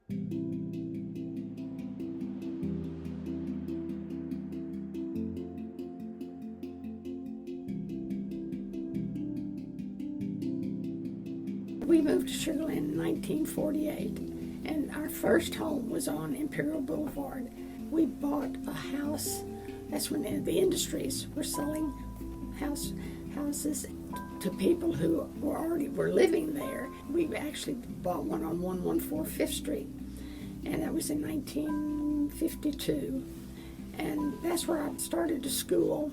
We moved to Sugar Land in 1948, and our first home was on Imperial Boulevard. We bought a house. That's when the industries were selling houses to people who were living there. We actually bought one on 114 Fifth Street, and that was in 1952. And that's where I started to school.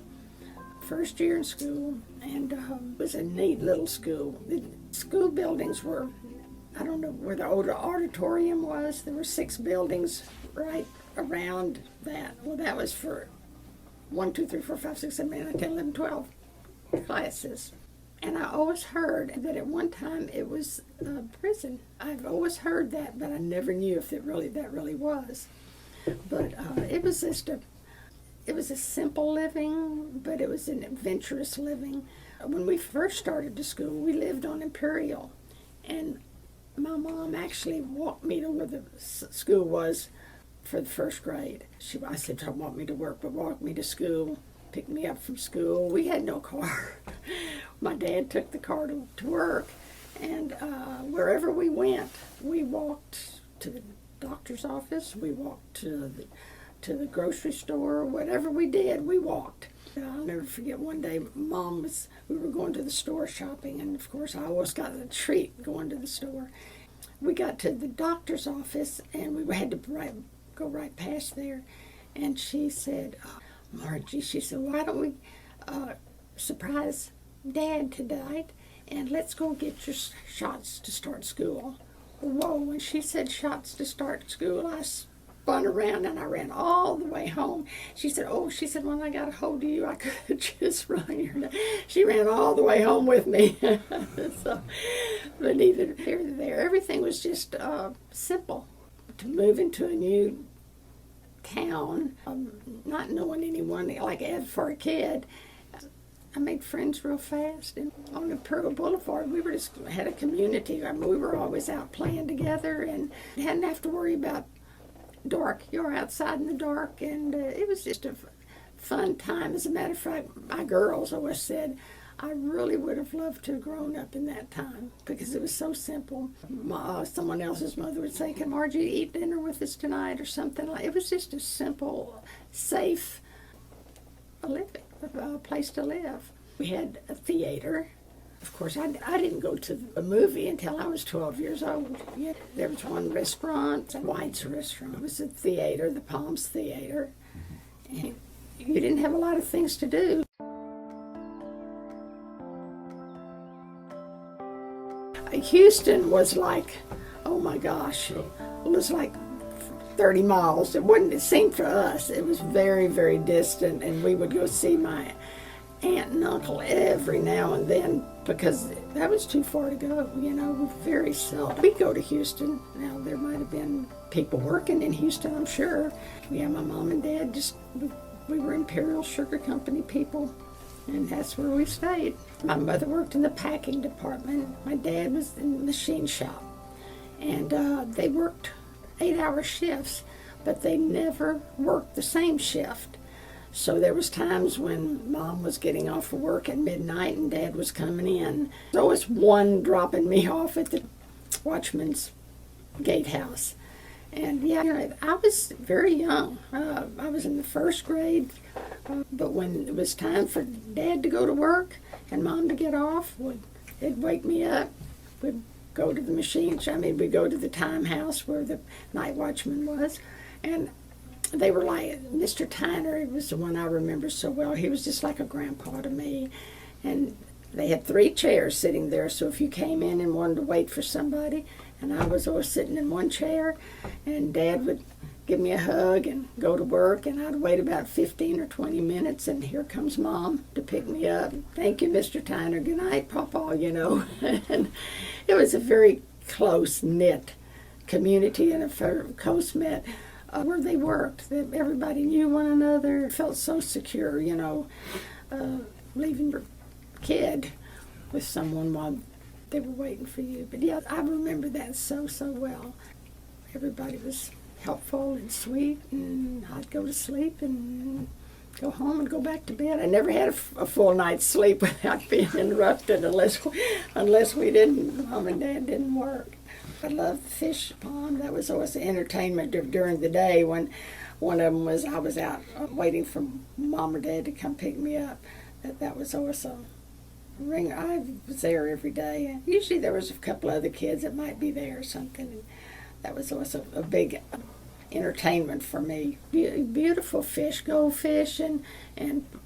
First year in school, and it was a neat little school. The school buildings were, I don't know where the old auditorium was. There were 6 buildings right around that. Well, that was for 1, 2, 3, 4, 5, 6, 7, 8, 9, 10, 11, 12 classes. And I always heard that at one time it was a prison. I've always heard that, but I never knew if that really was. But it was just it was a simple living, but it was an adventurous living. When we first started to school, we lived on Imperial, and my mom actually walked me to where the school was for the first grade. I said, "Don't want me to work, but walk me to school, pick me up from school." We had no car. My dad took the car to work, and wherever we went, we walked to the doctor's office, we walked to the grocery store, whatever we did, we walked. I'll never forget one day, we were going to the store shopping, and of course I always got a treat going to the store. We got to the doctor's office, and we had to go right past there, and she said, "Margie," she said, "why don't we surprise Dad tonight, and let's go get your shots to start school." Whoa, when she said shots to start school, I spun around and I ran all the way home. She said, "When I got a hold of you, I could have just run here." She ran all the way home with me. So, but neither here nor there. Everything was just simple. To move into a new town, not knowing anyone, like Ed for a kid, I made friends real fast. And on Imperial Boulevard, we had a community. I mean, we were always out playing together and hadn't have to worry about dark. You're outside in the dark, and it was just a fun time. As a matter of fact, my girls always said, I really would have loved to have grown up in that time because it was so simple. Someone else's mother would say, "Can Margie eat dinner with us tonight?" or something like. It was just a simple, safe place to live. We had a theater. Of course, I didn't go to a movie until I was 12 years old. Yeah, there was one restaurant, White's restaurant. It was a theater, the Palms Theater. And you didn't have a lot of things to do. Houston was like, oh my gosh, it was like 30 miles. It seemed for us, it was very, very distant, and we would go see my aunt and uncle every now and then because that was too far to go, very seldom. We'd go to Houston. Now, there might have been people working in Houston, I'm sure. Yeah, my mom and dad we were Imperial Sugar Company people, and that's where we stayed. My mother worked in the packing department. My dad was in the machine shop, and they worked 8-hour shifts, but they never worked the same shift. So there was times when Mom was getting off of work at midnight and Dad was coming in. There was one dropping me off at the watchman's gatehouse. And yeah, I was very young. I was in the first grade, but when it was time for Dad to go to work and Mom to get off, it'd wake me up. We'd go to the machine shop. We'd go to the time house where the night watchman was, and they were like, Mr. Tyner, he was the one I remember so well. He was just like a grandpa to me. And they had 3 chairs sitting there, so if you came in and wanted to wait for somebody, and I was always sitting in one chair, and Dad would give me a hug and go to work, and I'd wait about 15 or 20 minutes, and here comes Mom to pick me up. "Thank you, Mr. Tyner. Good night, Papa," And it was a very close-knit community and a close-knit where they worked. Everybody knew one another, felt so secure, leaving your kid with someone while they were waiting for you. But yeah, I remember that so well. everybody was helpful and sweet, and I'd go to sleep and go home and go back to bed. I never had a full night's sleep without being interrupted unless Mom and Dad didn't work. I loved the fish pond. That was always the entertainment during the day. When one of them was I was out waiting for Mom or Dad to come pick me up. That was always a ring. I was there every day. Usually there was a couple other kids that might be there or something. That was always a big entertainment for me. Beautiful fish, goldfish, and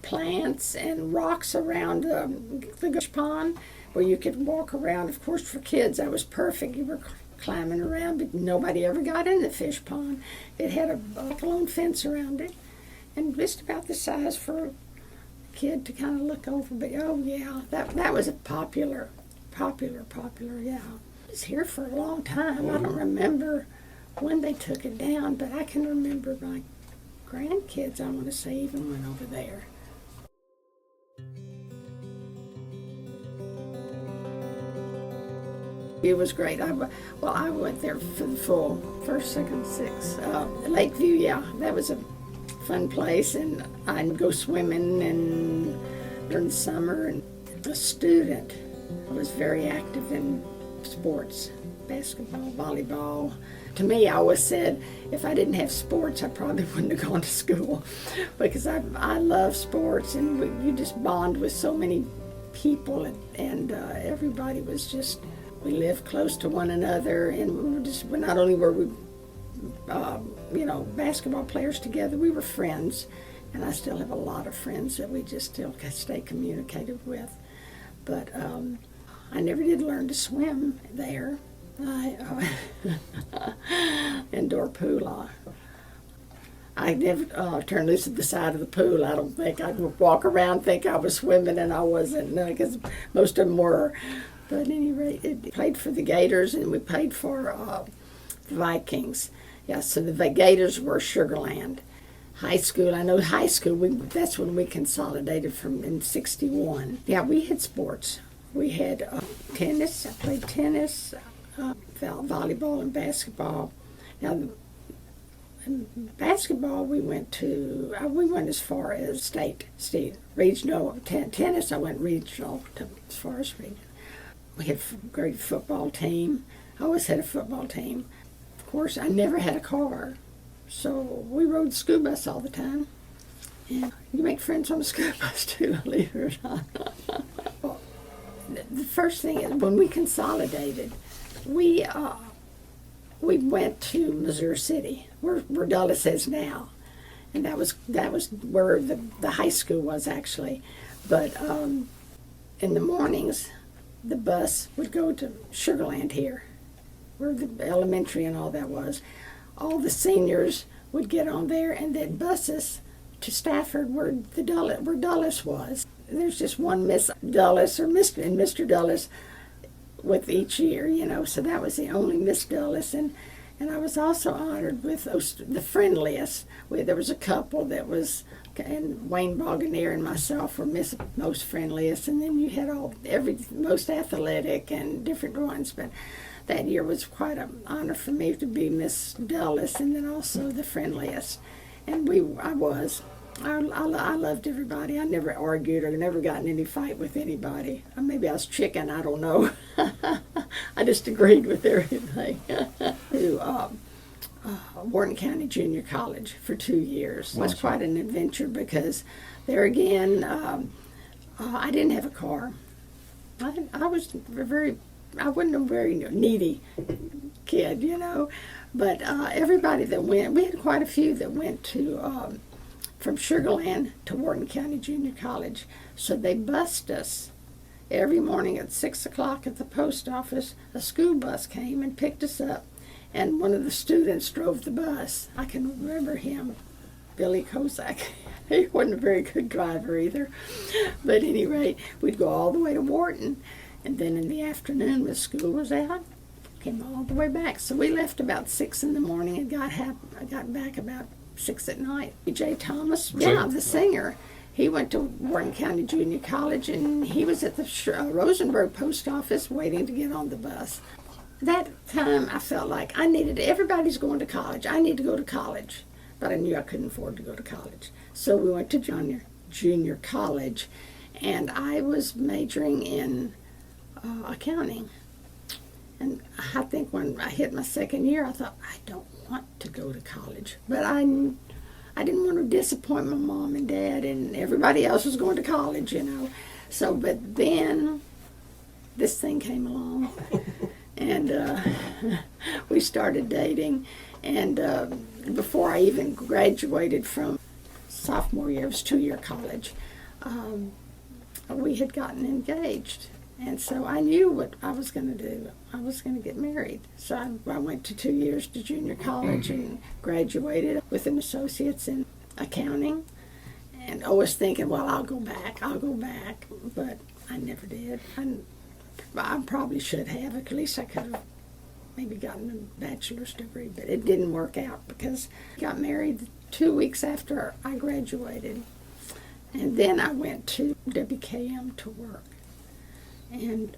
plants and rocks around the fish pond where you could walk around. Of course, for kids, that was perfect. You were climbing around, but nobody ever got in the fish pond. It had a lone fence around it, and just about the size for a kid to kind of look over. But oh yeah, that was a popular, yeah. It was here for a long time. I don't remember when they took it down, but I can remember my grandkids, I want to say, even went over there. It was great. I went there for the full first, second, sixth. Lakeview, yeah, that was a fun place, and I'd go swimming and during the summer. And a student, I was very active in sports, basketball, volleyball. To me, I always said if I didn't have sports, I probably wouldn't have gone to school, because I love sports, and you just bond with so many people, and everybody was just. We lived close to one another, and not only were we, basketball players together, we were friends, and I still have a lot of friends that we just still stay communicated with. But I never did learn to swim there. Indoor pool. I never turned loose at the side of the pool. I don't think I'd walk around think I was swimming, and I wasn't, because most of them were. But at any rate, it played for the Gators, and we played for the Vikings. Yeah, so the Gators were Sugar Land. High school, that's when we consolidated from in 61. Yeah, we had sports. We had tennis. I played tennis, volleyball, and basketball. Now, in basketball, we went as far as state, regional. Tennis, I went regional as far as regional. We had a great football team. I always had a football team. Of course, I never had a car, so we rode the school bus all the time. And you make friends on the school bus too, believe it or not. Well, the first thing is when we consolidated, we went to Missouri City, where Dulles is now, and that was where the high school was actually. But in the mornings, the bus would go to Sugar Land here, where the elementary and all that was. All the seniors would get on there, and then buses to Stafford, where Dulles was. There's just one Miss Dulles and Mr. Dulles with each year, so that was the only Miss Dulles. And I was also honored with the friendliest. There was a couple that was, and Wayne Boganier and myself were most friendliest, and then you had most athletic and different ones. But that year was quite an honor for me to be Miss Dulles, and then also the friendliest. And I loved everybody. I never argued or never got in any fight with anybody. Maybe I was chicken, I don't know. I just agreed with everything. To Wharton County Junior College for 2 years. It was quite an adventure, because there again, I didn't have a car. I wasn't a very needy kid, but everybody that went, we had quite a few that went to from Sugar Land to Wharton County Junior College. So they bused us every morning at 6 o'clock at the post office. A school bus came and picked us up, and one of the students drove the bus. I can remember him, Billy Kozak. He wasn't a very good driver either. But at any rate, we'd go all the way to Wharton, and then in the afternoon when school was out, came all the way back. So we left about 6 in the morning and got back about 6 at night. J. Thomas, the singer, he went to Wharton County Junior College, and he was at the Rosenberg post office waiting to get on the bus. that time I felt like everybody's going to college. I need to go to college. But I knew I couldn't afford to go to college. So we went to junior college, and I was majoring in accounting. And I think when I hit my second year, I thought, I don't want to go to college. But I didn't want to disappoint my mom and dad, and everybody else was going to college, So, but then this thing came along, and we started dating. And before I even graduated from sophomore year, it was 2-year college, we had gotten engaged. And so I knew what I was going to do. I was going to get married. So I went to 2 years to junior college and graduated with an associate's in accounting. And always thinking, well, I'll go back. But I never did. I probably should have. At least I could have maybe gotten a bachelor's degree. But it didn't work out because I got married 2 weeks after I graduated. And then I went to WKM to work. And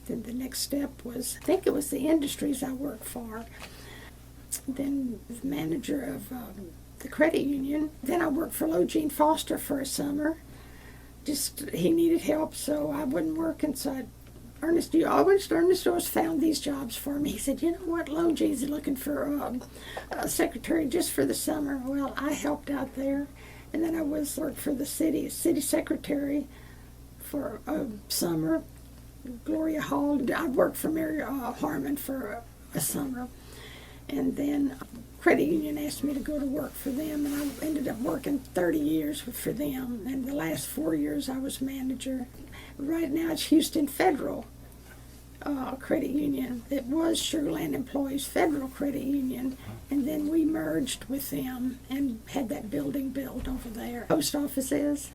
then the next step was, I think it was the industries I worked for. Then the manager of the credit union. Then I worked for Logene Foster for a summer. He needed help, so I wasn't working. So Ernest always found these jobs for me. He said, you know what, Logene's looking for a secretary just for the summer. Well, I helped out there. And then I worked for the city secretary for a summer. Gloria Hall. I worked for Mary Harmon for a summer. And then credit union asked me to go to work for them, and I ended up working 30 years for them. And the last 4 years I was manager. Right now it's Houston Federal Credit Union. It was Sugar Land Employees Federal Credit Union, and then we merged with them and had that building built over there. Post office is.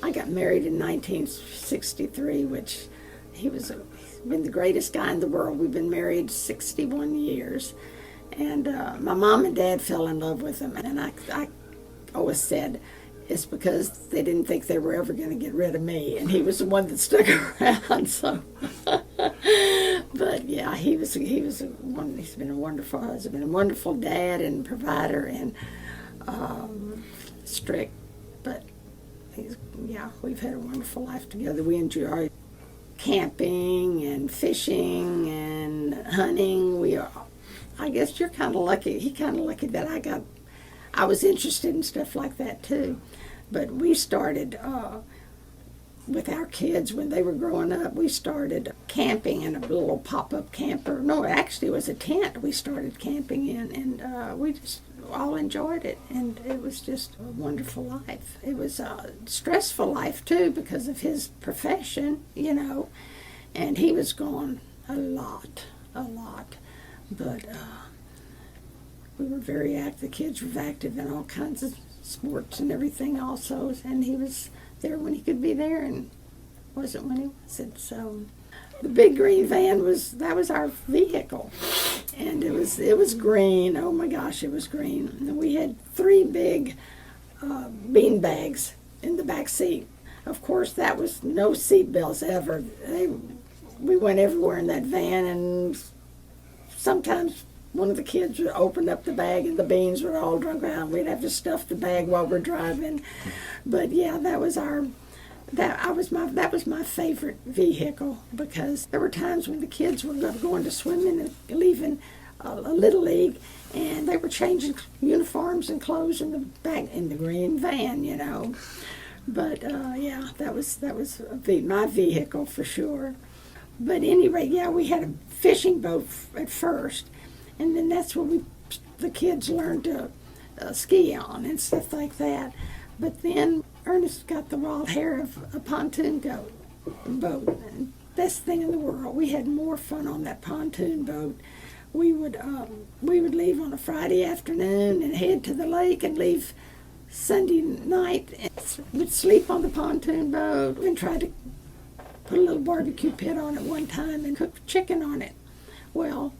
I got married in 1963, which he's been the greatest guy in the world. We've been married 61 years. And my mom and dad fell in love with him. And I always said it's because they didn't think they were ever going to get rid of me. And he was the one that stuck around. So, but yeah, he's been a wonderful husband, a wonderful dad and provider, and strict. But we've had a wonderful life together. We enjoy camping and fishing and hunting. I guess you're kind of lucky. He kind of lucky that I was interested in stuff like that too. But we started with our kids when they were growing up. We started camping in a little pop-up camper. No, actually it was a tent we started camping in, and we just all enjoyed it, and it was just a wonderful life. It was a stressful life too because of his profession, and he was gone a lot. But we were very active. The kids were active in all kinds of sports and everything also, and he was there when he could be there and wasn't when he wasn't. So the big green van was our vehicle, and it was green. Oh my gosh, it was green. And we had 3 big bean bags in the back seat. Of course, that was no seat belts ever. We went everywhere in that van, and sometimes one of the kids would open up the bag and the beans were all drunk out. We'd have to stuff the bag while we're driving. But yeah, that was my favorite vehicle, because there were times when the kids were going to swimming and leaving a little league, and they were changing uniforms and clothes in the green van, But that was my vehicle for sure. But at any rate, we had a fishing boat at first, and then that's where the kids learned to ski on and stuff like that. But then Ernest got the wild hair of a pontoon boat. And best thing in the world. We had more fun on that pontoon boat. We would leave on a Friday afternoon and head to the lake and leave Sunday night, and we'd sleep on the pontoon boat and try to put a little barbecue pit on it one time and cook chicken on it. Well,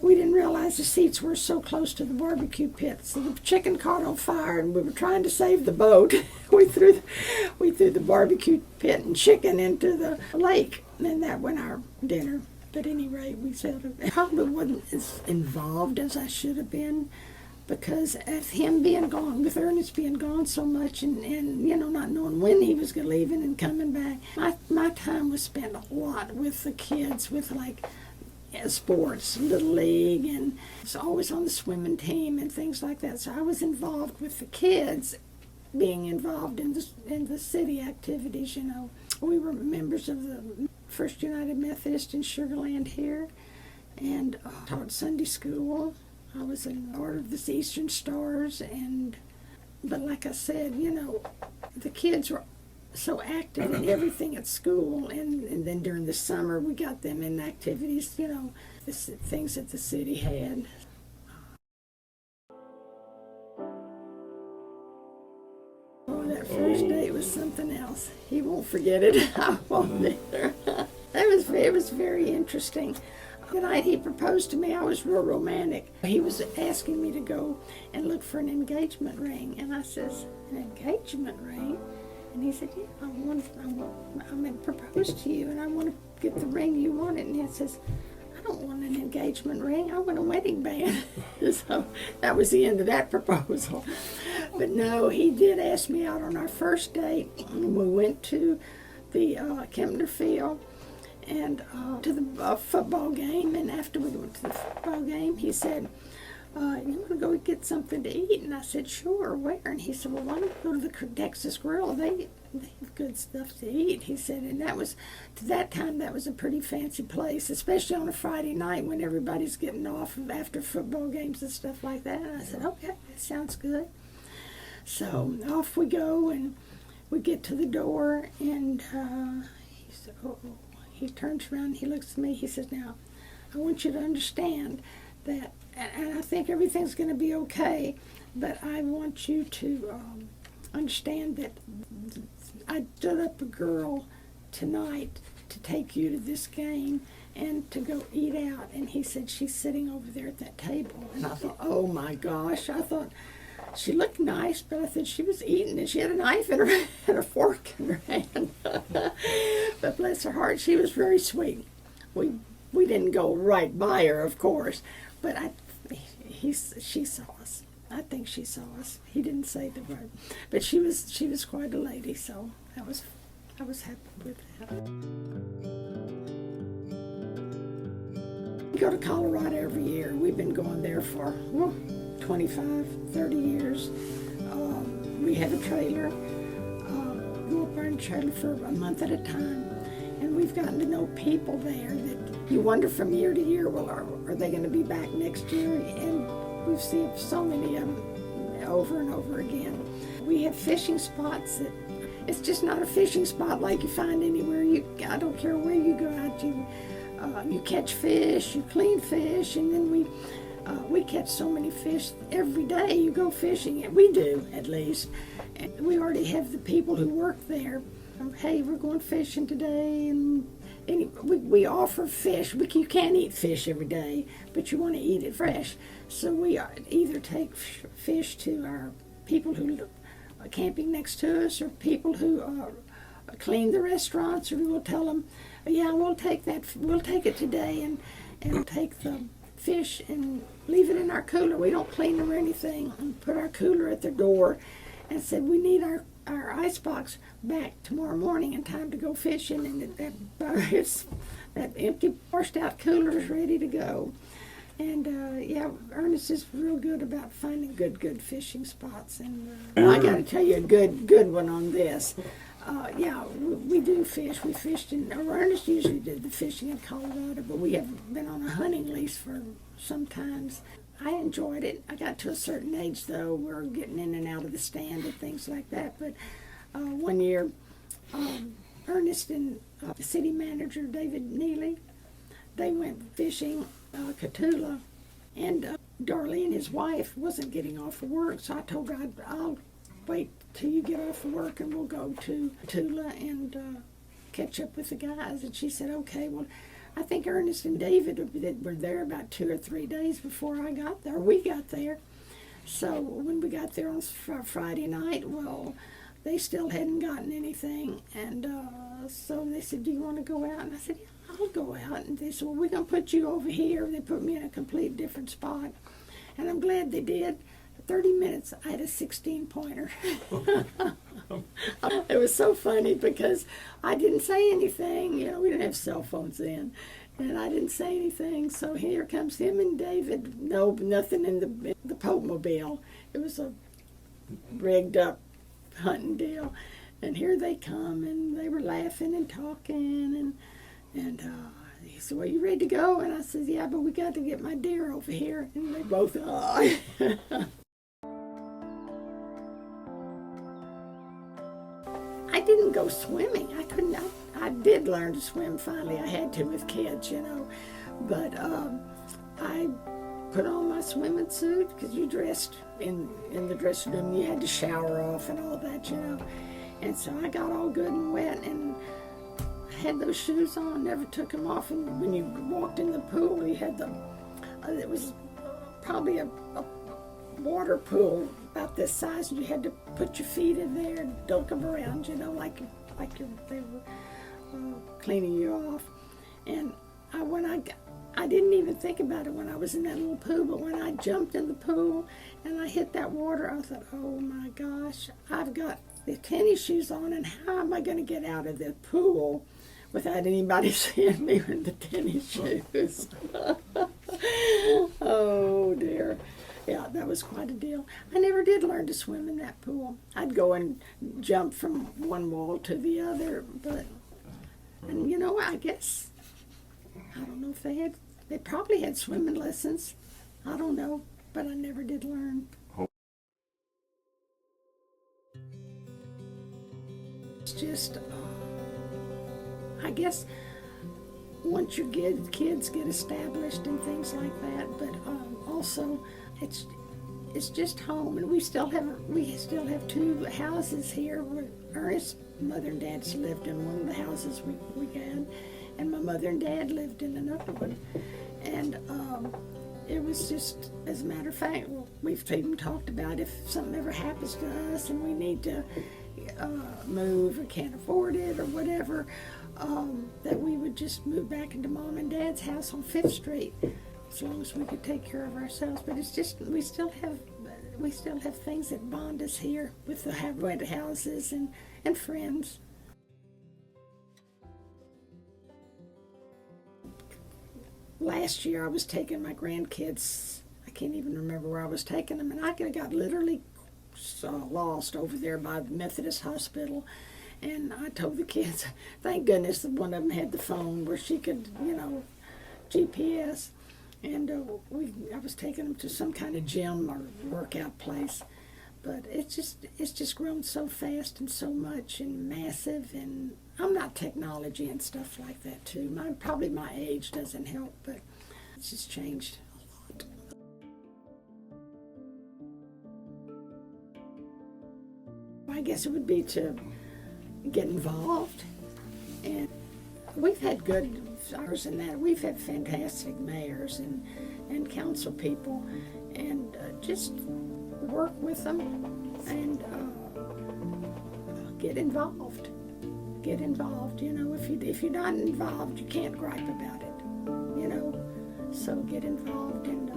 We didn't realize the seats were so close to the barbecue pit. So the chicken caught on fire, and we were trying to save the boat. we threw the barbecue pit and chicken into the lake, and that went our dinner. But at any rate, we said I probably wasn't as involved as I should have been, because of him being gone, with Ernest being gone so much, and not knowing when he was going to leave and coming back. My time was spent a lot with the kids, with sports, Little League, and was always on the swimming team and things like that. So I was involved with the kids, being involved in the city activities. We were members of the First United Methodist in Sugar Land here, and taught Sunday school. I was in Order of the Eastern Stars, but like I said, the kids were so active in everything at school, and then during the summer we got them in activities, the things that the city had. Oh, that first date was something else. He won't forget it. I won't either. It was very interesting. The night he proposed to me, I was real romantic. He was asking me to go and look for an engagement ring, and I says, "An engagement ring?" And he said, "Yeah, I'm going to propose to you, and I want to get the ring you wanted." And he says, "I don't want an engagement ring. I want a wedding band." So that was the end of that proposal. But no, he did ask me out on our first date. We went to the Kempner Field and to the football game. And after we went to the football game, he said, "You want to go get something to eat?" And I said, "Sure, where?" And he said, "Well, why don't we go to the Texas Grill? They have good stuff to eat." He said, and that was, to that time, that was a pretty fancy place, especially on a Friday night when everybody's getting off after football games and stuff like that. And I said, "Okay, that sounds good." So off we go, and we get to the door, and he said, "Oh." He turns around, he looks at me, he says, "Now, I want you to understand that, and I think everything's going to be okay, but I want you to understand that I stood up a girl tonight to take you to this game and to go eat out." And he said, "She's sitting over there at that table." And I thought, oh my gosh, I thought, she looked nice, but I thought she was eating, and she had a knife in her and a fork in her hand. But bless her heart, she was very sweet. We didn't go right by her, of course, but she saw us. I think she saw us. He didn't say the word, but she was quite a lady. So I was happy with that. We go to Colorado every year. We've been going there for 25, 30 years. We have a trailer. Go up there in a trailer for a month at a time. And we've gotten to know people there that you wonder from year to year, well, are they going to be back next year? And we've seen so many of them over and over again. We have fishing spots that, it's just not a fishing spot like you find anywhere. I don't care where you go out, you catch fish, you clean fish, and then we catch so many fish every day. You go fishing, we do at least. And we already have the people who work there. Hey, we're going fishing today, and we offer fish. You can't eat fish every day, but you want to eat it fresh. So we either take fish to our people who are camping next to us, or people who clean the restaurants, or we'll tell them, "Yeah, we'll take it today, and take the fish and leave it in our cooler. We don't clean them or anything, and put our cooler at their door, and said we need our icebox back tomorrow morning in time to go fishing." And that empty, washed out cooler is ready to go. And yeah, Ernest is real good about finding good fishing spots. And I got to tell you a good one on this. Yeah, we do fish. We fished Ernest usually did the fishing in Colorado, but we have been on a hunting lease for some times. I enjoyed it. I got to a certain age, though, we're getting in and out of the stand and things like that. But one year, Ernest and the city manager, David Neely, they went fishing Catula, and Darlene, his wife, wasn't getting off of work, so I told her I'll wait till you get off of work and we'll go to Catula and catch up with the guys. And she said, "Okay, well, I think Ernest and David were there about 2 or 3 days before I got there. We got there. So when we got there on Friday night, well, they still hadn't gotten anything. And so they said, do you want to go out? And I said, yeah, I'll go out. And they said, well, we're going to put you over here. They put me in a complete different spot. And I'm glad they did. 30 minutes, I had a 16-pointer. It was so funny because I didn't say anything. You know, we didn't have cell phones then. And I didn't say anything. So here comes him and David. No, nothing in the Pope mobile. It was a rigged up hunting deal. And here they come, and they were laughing and talking. And he said, well, you ready to go? And I said, yeah, but we got to get my deer over here. And they both, I didn't go swimming. I couldn't. I did learn to swim finally. I had to with kids, you know. But I put on my swimming suit because you dressed in the dressing room. You had to shower off and all that, you know. And so I got all good and wet and had those shoes on. Never took them off. And when you walked in the pool, you had the. It was probably a water pool about this size, and you had to put your feet in there and dunk them around, you know, like they were cleaning you off. And I didn't even think about it when I was in that little pool, but when I jumped in the pool and I hit that water, I thought, oh my gosh, I've got the tennis shoes on, and how am I going to get out of the pool without anybody seeing me in the tennis shoes? Oh dear. Yeah, that was quite a deal. I never did learn to swim in that pool. I'd go and jump from one wall to the other, and you know, I guess, I don't know if they probably had swimming lessons. I don't know, but I never did learn. It's just, I guess, once your kids get established and things like that, but also, it's just home, and we still have 2 houses here. Ernest's mother and dad's lived in one of the houses we had, and my mother and dad lived in another one. And it was just, as a matter of fact, we've even talked about if something ever happens to us and we need to move or can't afford it or whatever, that we would just move back into Mom and Dad's house on 5th Street. As long as we could take care of ourselves. But it's just, we still have things that bond us here with the rent houses and friends. Last year I was taking my grandkids, I can't even remember where I was taking them, and I got literally lost over there by the Methodist Hospital. And I told the kids, thank goodness that one of them had the phone where she could, you know, GPS. And I was taking them to some kind of gym or workout place, but it's just grown so fast and so much and massive. And I'm not technology and stuff like that too. Probably my age doesn't help, but it's just changed a lot. I guess it would be to get involved, and we've had good ours in that. We've had fantastic mayors and council people, and just work with them and get involved. Get involved. You know, if you're not involved, you can't gripe about it. You know, so get involved. And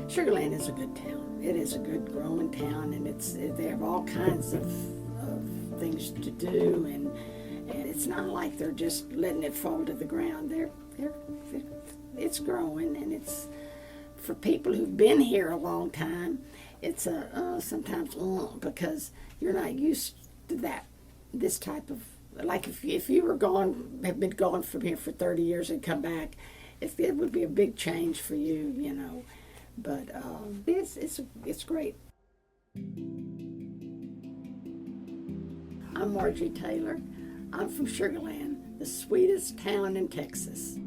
Sugar Land is a good town. It is a good growing town, and they have all kinds of things to do, and it's not like they're just letting it fall to the ground. It's growing, and it's for people who've been here a long time. It's sometimes because you're not used to this type of, like if you were have been gone from here for 30 years and come back, it would be a big change for you, you know. But it's great. I'm Margie Taylor. I'm from Sugar Land, the sweetest town in Texas.